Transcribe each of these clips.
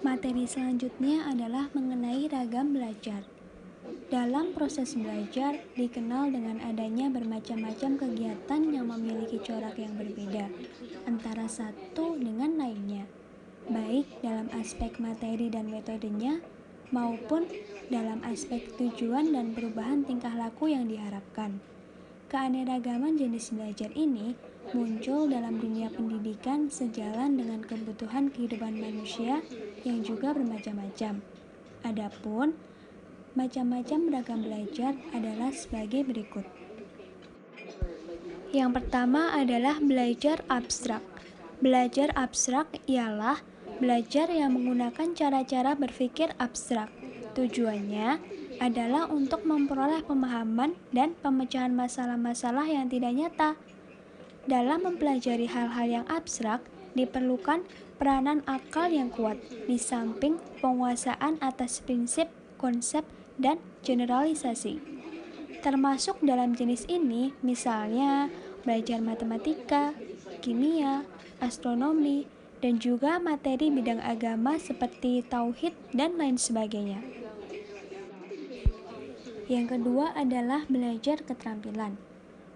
Materi selanjutnya adalah mengenai ragam belajar. Dalam proses belajar, dikenal dengan adanya bermacam-macam kegiatan yang memiliki corak yang berbeda antara satu dengan lainnya, baik dalam aspek materi dan metodenya, maupun dalam aspek tujuan dan perubahan tingkah laku yang diharapkan. Keanekaragaman jenis belajar ini muncul dalam dunia pendidikan sejalan dengan kebutuhan kehidupan manusia yang juga bermacam-macam. Adapun macam-macam ragam belajar adalah sebagai berikut. Yang pertama adalah belajar abstrak. Belajar abstrak ialah belajar yang menggunakan cara-cara berpikir abstrak. Tujuannya adalah untuk memperoleh pemahaman dan pemecahan masalah-masalah yang tidak nyata. Dalam mempelajari hal-hal yang abstrak, diperlukan peranan akal yang kuat, di samping penguasaan atas prinsip, konsep, dan generalisasi. Termasuk dalam jenis ini, misalnya belajar matematika, kimia, astronomi, dan juga materi bidang agama seperti tauhid dan lain sebagainya. Yang kedua adalah belajar keterampilan.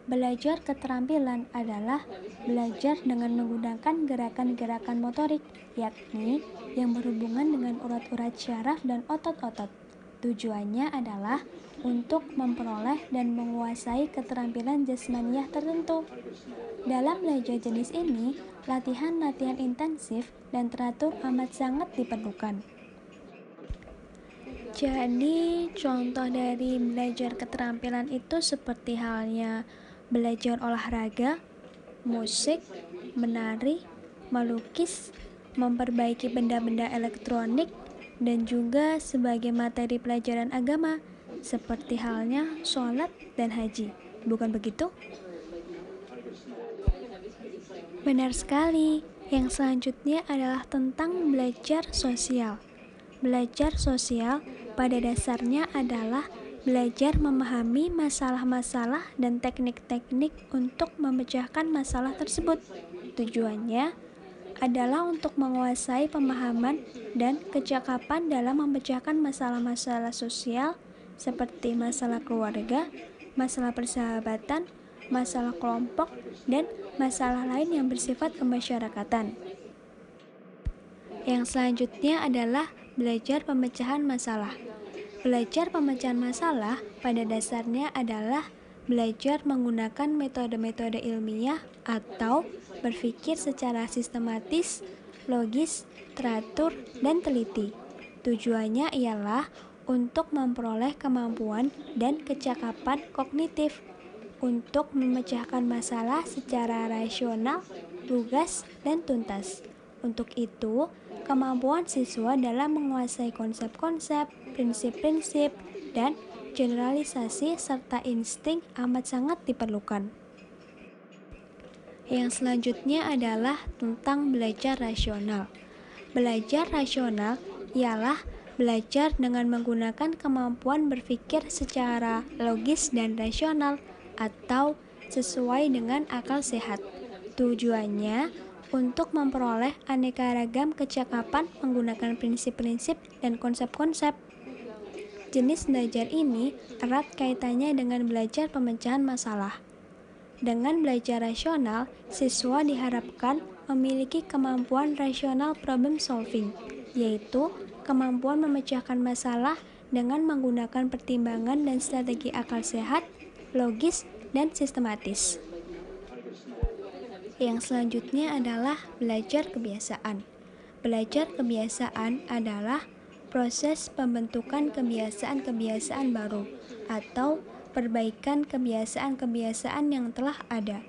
Belajar keterampilan adalah belajar dengan menggunakan gerakan-gerakan motorik, yakni yang berhubungan dengan urat-urat syaraf dan otot-otot. Tujuannya adalah untuk memperoleh dan menguasai keterampilan jasmaniah tertentu. Dalam belajar jenis ini, latihan-latihan intensif dan teratur amat sangat diperlukan. Jadi, contoh dari belajar keterampilan itu seperti halnya belajar olahraga, musik, menari, melukis, memperbaiki benda-benda elektronik, dan juga sebagai materi pelajaran agama, seperti halnya sholat dan haji. Bukan begitu? Benar sekali. Yang selanjutnya adalah tentang belajar sosial. Belajar sosial pada dasarnya adalah belajar memahami masalah-masalah dan teknik-teknik untuk memecahkan masalah tersebut. Tujuannya adalah untuk menguasai pemahaman dan kecakapan dalam memecahkan masalah-masalah sosial seperti masalah keluarga, masalah persahabatan, masalah kelompok, dan masalah lain yang bersifat kemasyarakatan. Yang selanjutnya adalah belajar pemecahan masalah. Belajar pemecahan masalah pada dasarnya adalah belajar menggunakan metode-metode ilmiah atau berpikir secara sistematis, logis, teratur, dan teliti. Tujuannya ialah untuk memperoleh kemampuan dan kecakapan kognitif untuk memecahkan masalah secara rasional, lugas, dan tuntas. Untuk itu, kemampuan siswa dalam menguasai konsep-konsep, prinsip-prinsip, dan generalisasi serta insting amat sangat diperlukan. Yang selanjutnya adalah tentang belajar rasional. Belajar rasional ialah belajar dengan menggunakan kemampuan berpikir secara logis dan rasional atau sesuai dengan akal sehat. Tujuannya untuk memperoleh aneka ragam kecakapan menggunakan prinsip-prinsip dan konsep-konsep. Jenis belajar ini erat kaitannya dengan belajar pemecahan masalah. Dengan belajar rasional, siswa diharapkan memiliki kemampuan rasional problem solving, yaitu kemampuan memecahkan masalah dengan menggunakan pertimbangan dan strategi akal sehat, logis, dan sistematis. Yang selanjutnya adalah belajar kebiasaan. Belajar kebiasaan adalah proses pembentukan kebiasaan-kebiasaan baru atau perbaikan kebiasaan-kebiasaan yang telah ada.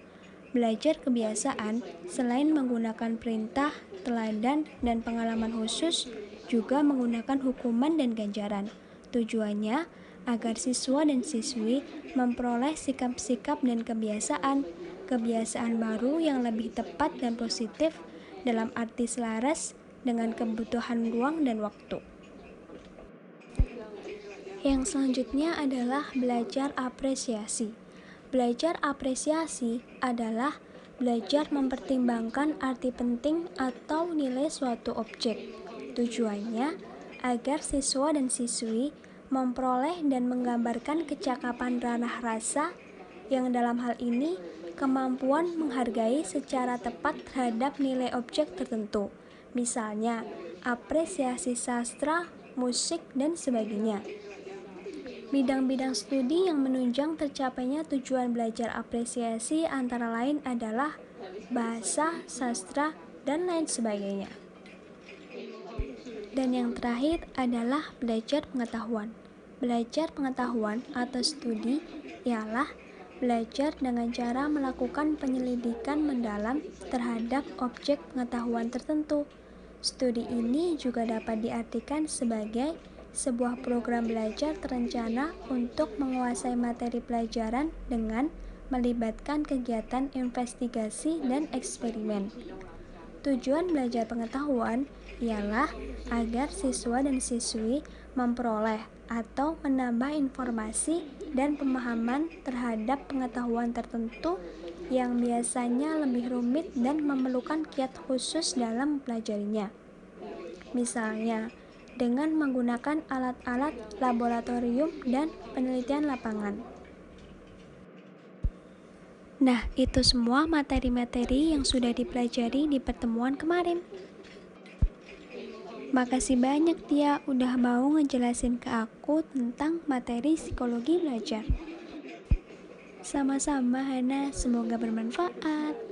Belajar kebiasaan selain menggunakan perintah, teladan, dan pengalaman khusus, juga menggunakan hukuman dan ganjaran. Tujuannya agar siswa dan siswi memperoleh sikap-sikap dan kebiasaan baru yang lebih tepat dan positif dalam arti selaras dengan kebutuhan ruang dan waktu. Yang selanjutnya adalah belajar apresiasi. Belajar apresiasi adalah belajar mempertimbangkan arti penting atau nilai suatu objek. Tujuannya agar siswa dan siswi memperoleh dan menggambarkan kecakapan ranah rasa yang dalam hal ini kemampuan menghargai secara tepat terhadap nilai objek tertentu, misalnya apresiasi sastra, musik, dan sebagainya. Bidang-bidang studi yang menunjang tercapainya tujuan belajar apresiasi antara lain adalah bahasa, sastra, dan lain sebagainya. Dan yang terakhir adalah belajar pengetahuan. Belajar pengetahuan atau studi ialah belajar dengan cara melakukan penyelidikan mendalam terhadap objek pengetahuan tertentu. Studi ini juga dapat diartikan sebagai sebuah program belajar terencana untuk menguasai materi pelajaran dengan melibatkan kegiatan investigasi dan eksperimen. Tujuan belajar pengetahuan ialah agar siswa dan siswi memperoleh atau menambah informasi dan pemahaman terhadap pengetahuan tertentu yang biasanya lebih rumit dan memerlukan kiat khusus dalam mempelajarinya. Misalnya, dengan menggunakan alat-alat laboratorium dan penelitian lapangan. Nah, itu semua materi-materi yang sudah dipelajari di pertemuan kemarin. Makasih banyak Tia udah mau ngejelasin ke aku tentang materi psikologi belajar. Sama-sama Hana, semoga bermanfaat.